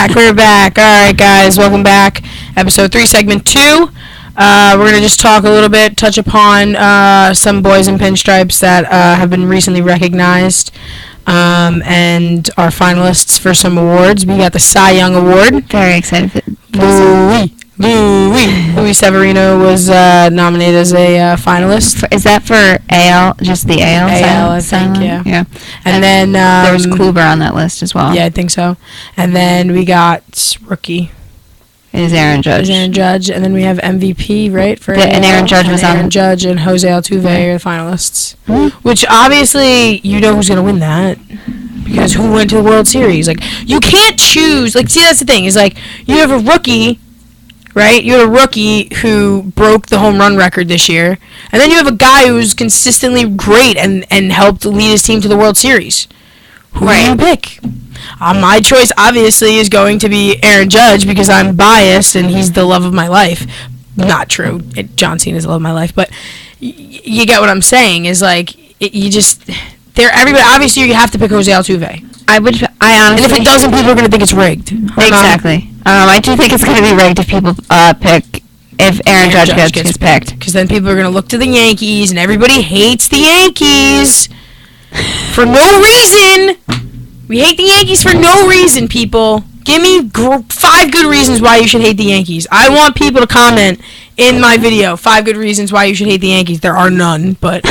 back. We're back. All right, guys. Welcome back. Episode 3, segment 2. We're going to just talk a little bit, touch upon some boys in pinstripes that have been recently recognized and are finalists for some awards. We got the Cy Young Award. Very excited. Luis Severino was nominated as a finalist. Is that for AL? Just the AL? AL, I think, yeah. And then there was Kluber on that list as well. Yeah, I think so. And then we got rookie. It is Aaron Judge. And then we have MVP, right? And Aaron Judge was on. Aaron Judge and Jose Altuve are the finalists. Which obviously you know who's gonna win that. Because who went to the World Series? Like, you can't choose. Like, see, that's the thing. Is like, you have a rookie, right? You have a rookie who broke the home run record this year. And then you have a guy who's consistently great and helped lead his team to the World Series. Who do you pick? My choice, obviously, is going to be Aaron Judge because I'm biased and he's the love of my life. Not true. John Cena is the love of my life. But you get what I'm saying. Is like, everybody, obviously, you have to pick Jose Altuve. I honestly... And if it doesn't, people are going to think it's rigged. Exactly. I do think it's going to be rigged if people if Aaron Judge gets picked. Because then people are going to look to the Yankees, and everybody hates the Yankees for no reason. We hate the Yankees for no reason, people. Give me 5 good reasons why you should hate the Yankees. I want people to comment in my video 5 good reasons why you should hate the Yankees. There are none, but...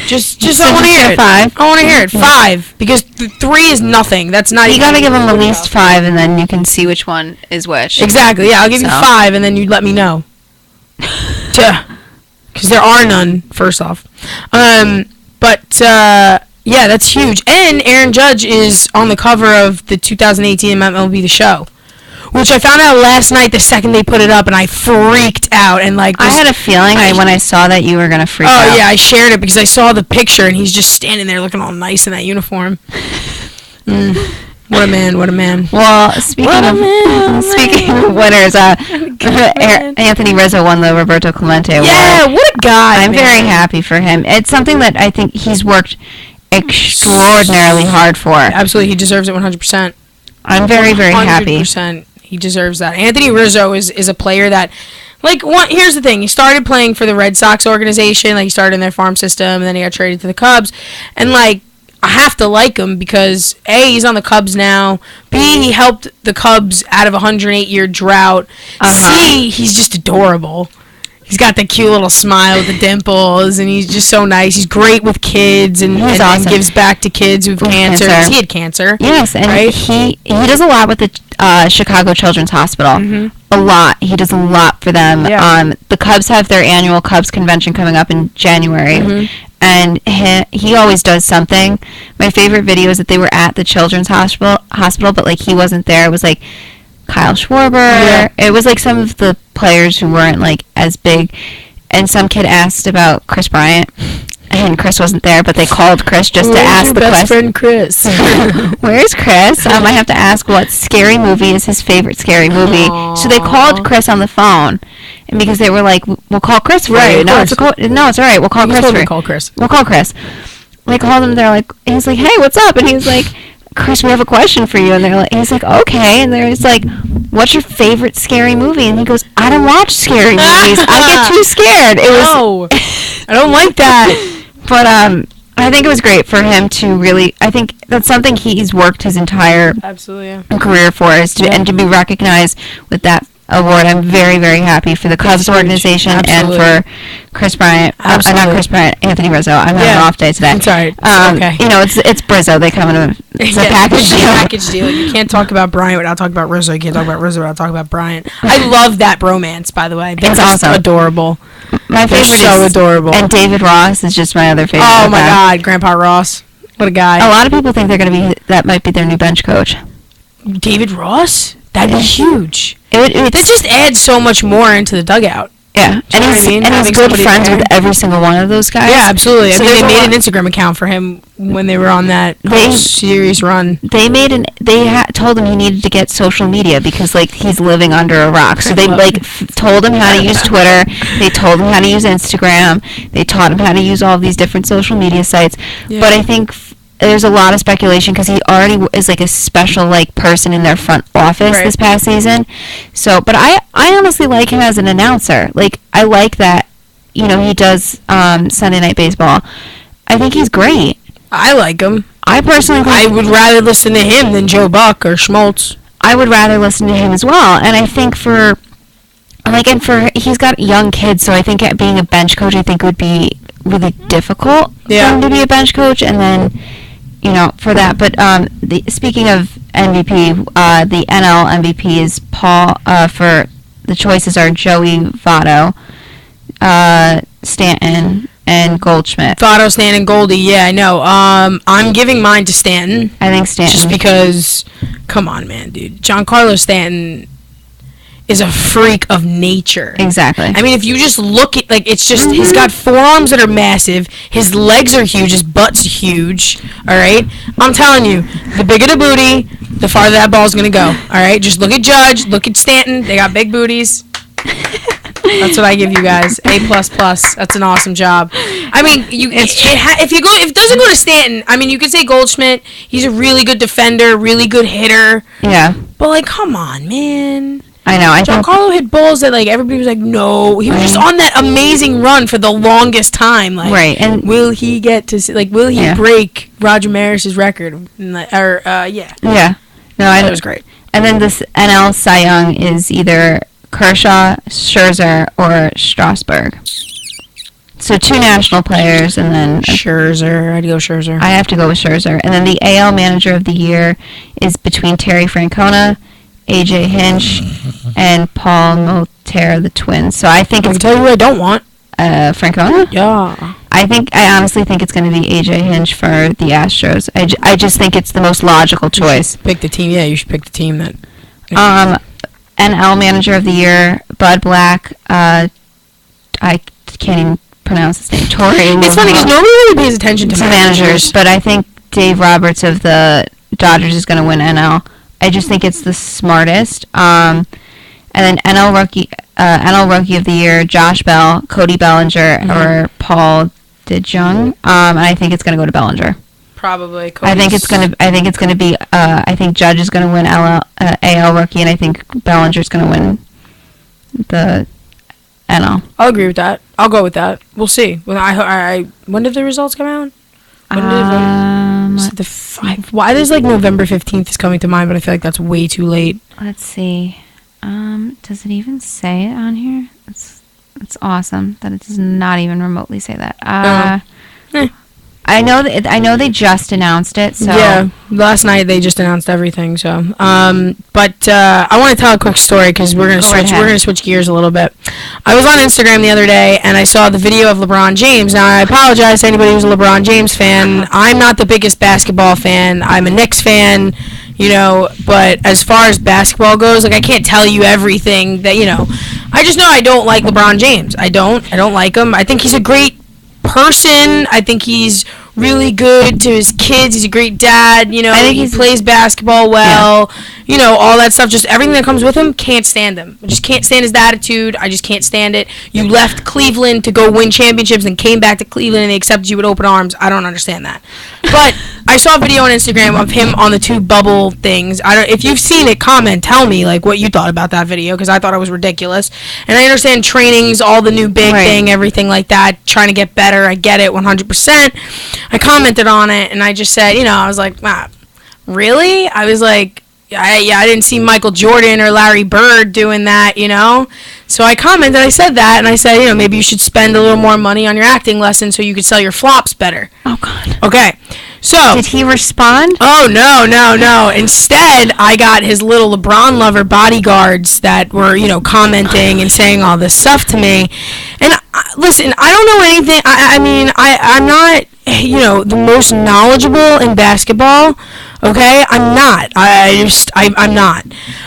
Just I want to hear it. 5. I want to hear it. 5, because 3 is nothing. That's not. You gotta give them at least 5, and then you can see which one is which. Exactly. Yeah, I'll give you 5, and then you let me know. Because there are none. First off, yeah, that's huge. And Aaron Judge is on the cover of the 2018 MLB The Show, which I found out last night the second they put it up, and I freaked out. And like, I had a feeling when I saw that you were gonna freak out. Oh yeah, I shared it because I saw the picture, and he's just standing there looking all nice in that uniform. What a man! What a man! Well, speaking of winners, Anthony Rizzo won the Roberto Clemente Award. Yeah, what a guy! I'm very happy for him. It's something that I think he's worked extraordinarily hard for. Absolutely, he deserves it 100%. I'm very, very happy. 100%. He deserves that. Anthony Rizzo is a player that, like, here's the thing. He started playing for the Red Sox organization. Like, he started in their farm system, and then he got traded to the Cubs. And, like, I have to like him because, A, he's on the Cubs now. B, he helped the Cubs out of a 108-year drought. C, he's just adorable. He's got the cute little smile with the dimples, and he's just so nice. He's great with kids, and awesome. Gives back to kids with cancer. He had cancer. Yes, and right? he does a lot with the Chicago Children's Hospital. Mm-hmm. A lot. He does a lot for them. Yeah. The Cubs have their annual Cubs convention coming up in January. Mm-hmm. And he always does something. My favorite video is that they were at the Children's Hospital, but like he wasn't there. It was like Kyle Schwarber. Yeah. It was like some of the players who weren't like as big. And some kid asked about Chris Bryant, and Chris wasn't there, but they called Chris just to ask the question. Where's your best friend, Chris? Where's Chris? I have to ask what scary movie is his favorite scary movie. Aww. So they called Chris on the phone, and because they were like, "We'll call Chris for you." No, it's all right. We'll call Chris for you. We'll call Chris. They called him. They're like, he's like, "Hey, what's up?" And he's like, "Chris, we have a question for you." And he's like, "Okay." And they're just like, "What's your favorite scary movie?" And he goes, "I don't watch scary movies. I get too scared." No, I don't like that. But I think it was great for him to really. I think that's something he's worked his entire career for, and to be recognized with that award. I'm very, very happy for the Cubs organization and for Chris Bryant. Not Chris Bryant, Anthony Rizzo. I'm having an off day today. It's all right. Okay. You know, it's Brizzo. They come in a package deal. You can't talk about Bryant without talking about Rizzo. You can't talk about Rizzo without talking about Bryant. I love that bromance, by the way. It's awesome. Adorable. My favorite is adorable. And David Ross is just my other favorite. Oh my God, Grandpa Ross. What a guy. A lot of people think that might be their new bench coach. David Ross? That'd be huge. That just adds so much more into the dugout. Yeah, and he's good friends with every single one of those guys. Yeah, absolutely. So they made an Instagram account for him when they were on that series run. They told him he needed to get social media because like he's living under a rock. So they told him how to use Twitter. They told him how to use Instagram. They taught him how to use all of these different social media sites. Yeah. But I think there's a lot of speculation because he already is like a special like person in their front office this past season. So, but I honestly like him as an announcer. Like, I like that, you know, he does Sunday Night Baseball. I think he's great. I like him. I personally think I would rather listen to him than Joe Buck or Schmaltz. I would rather listen to him as well. And I think he's got young kids, so I think being a bench coach, I think would be really difficult for him to be a bench coach. And then, you know, for that. But speaking of MVP, the NL MVP is Paul. For the choices are Joey Votto, Stanton, and Goldschmidt. Votto, Stanton, Goldie. Yeah, I know. I'm giving mine to Stanton. I think Stanton. Just because, come on, man, dude. Giancarlo Stanton is a freak of nature. Exactly. I mean, if you just look at, like, it's just, he's got forearms that are massive, his legs are huge, his butt's huge, alright? I'm telling you, the bigger the booty, the farther that ball's gonna go, alright? Just look at Judge, look at Stanton, they got big booties. That's what I give you guys. A++. That's an awesome job. I mean, if it doesn't go to Stanton, I mean, you could say Goldschmidt, he's a really good defender, really good hitter. Yeah. But, like, come on, man. I know. Giancarlo hit balls that, like, everybody was like, no. He was just on that amazing run for the longest time. Like, right. And will he get to, like, will he break Roger Maris's record? Yeah. Yeah. No, I know. That was great. And then this NL Cy Young is either Kershaw, Scherzer, or Strasburg. So 2 national players, and then Scherzer. I'd go Scherzer. I have to go with Scherzer. And then the AL Manager of the Year is between Terry Francona, AJ Hinch, and Paul Montero, the Twins. So I think I can tell you who I don't want. Francona? Yeah. I honestly think it's going to be AJ Hinch for the Astros. I just think it's the most logical choice. Pick the team. Yeah, you should pick the team that. NL Manager of the Year, Bud Black. I can't even pronounce his name. Torrey. It's funny because nobody really pays attention to managers. But I think Dave Roberts of the Dodgers is going to win NL. I just think it's the smartest. And then NL Rookie of the Year, Josh Bell, Cody Bellinger, or Paul DeJong. And I think it's going to go to Bellinger. Probably. I think it's gonna be. I think Judge is gonna win AL Rookie, and I think Bellinger's gonna win the NL. I'll agree with that. I'll go with that. We'll see. When did the results come out? Why there's like November 15th is coming to mind, but I feel like that's way too late. Let's see. Does it even say it on here? It's awesome that it does not even remotely say that. I know they just announced it. So yeah, last night they just announced everything. So, but I want to tell a quick story because we're gonna switch gears a little bit. I was on Instagram the other day and I saw the video of LeBron James. Now I apologize to anybody who's a LeBron James fan. I'm not the biggest basketball fan. I'm a Knicks fan. You know, but as far as basketball goes, like I can't tell you everything that I just know I don't like LeBron James. I don't like him. I think he's a great person. I think he's really good to his kids. He's a great dad. I think he plays basketball well. Yeah. All that stuff. Just everything that comes with him. Can't stand him. I just can't stand his attitude. I just can't stand it. You left Cleveland to go win championships and came back to Cleveland and they accepted you with open arms. I don't understand that. But I saw a video on Instagram of him on the 2 bubble things. If you've seen it, comment. Tell me like what you thought about that video because I thought it was ridiculous. And I understand trainings, all the new big thing, everything like that. Trying to get better. I get it 100%. I commented on it and I just said, I was like, wow, really? I was like, I didn't see Michael Jordan or Larry Bird doing that, So I commented, I said that, and I said, maybe you should spend a little more money on your acting lessons so you could sell your flops better. Oh, God. Okay. So. Did he respond? Oh, no. Instead, I got his little LeBron lover bodyguards that were, commenting and saying all this stuff to me. And listen, I don't know anything. I'm not, the most knowledgeable in basketball. Okay, I'm not. I'm not.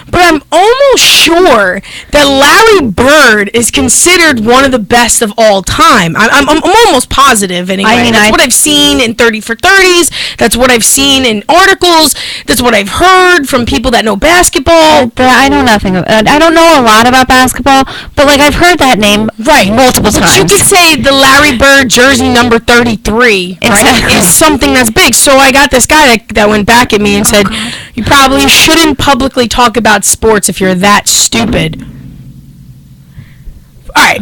But I'm almost sure that Larry Bird is considered one of the best of all time. I'm almost positive anyway. I mean, that's what I've seen in 30 for 30s. That's what I've seen in articles. That's what I've heard from people that know basketball. I know nothing. I don't know a lot about basketball, but like I've heard that name multiple times. You could say the Larry Bird jersey number 33 is something that's big. So I got this guy that went back at me and said, you probably shouldn't publicly talk about sports if you're that stupid. Alright,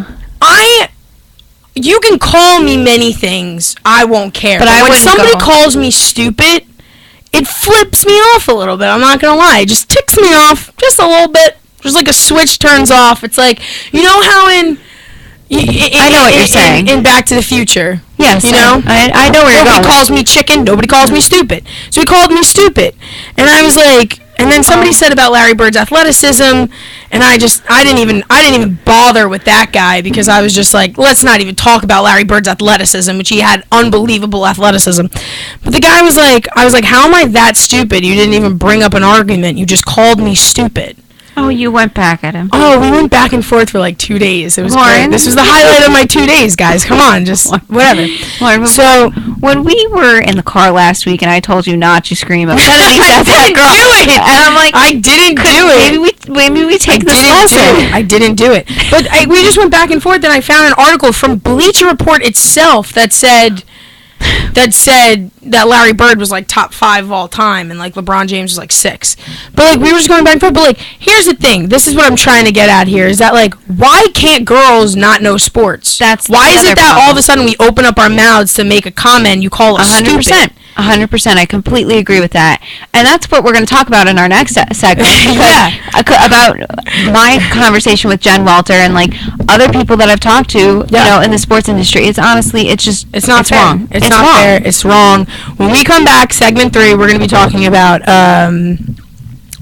you can call me many things, I won't care. But when somebody calls me stupid, it flips me off a little bit, I'm not gonna lie. It just ticks me off, just a little bit. Just like a switch turns off. It's like, you know how I know what you're saying. In Back to the Future. Yes. You know? I know where you're going. Nobody calls me chicken. Nobody calls me stupid. So he called me stupid. And I was like, and then somebody said about Larry Bird's athleticism, and I didn't even bother with that guy because I was just like, let's not even talk about Larry Bird's athleticism, which he had unbelievable athleticism. But the guy was like, I was like, how am I that stupid? You didn't even bring up an argument. You just called me stupid. Oh, you went back at him. Oh, we went back and forth for like 2 days. It was great. This was the highlight of my 2 days, guys. Come on, just whatever. Lauren, so when we were in the car last week and I told you not to scream obscenities at that girl, do it. And I'm like, I didn't do it. Maybe we take this lesson. I didn't do it. But we just went back and forth, and I found an article from Bleacher Report itself that said that Larry Bird was like top 5 of all time and like LeBron James was like 6. But like we were just going back and forth. But like here's the thing. This is what I'm trying to get at here is that like why can't girls not know sports? Why is it that all of a sudden we open up our mouths to make a comment you call us 100%. Stupid? 100%. I completely agree with that. And that's what we're going to talk about in our next segment. About my conversation with Jen Walter and like other people that I've talked to, you know, in the sports industry. It's honestly, it's not fair. Wrong. It's not fair. It's wrong. When we come back, segment 3, we're going to be talking about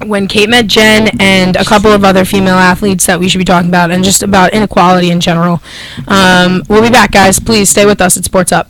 when Kate met Jen and a couple of other female athletes that we should be talking about and just about inequality in general. We'll be back, guys. Please stay with us at Sports Up.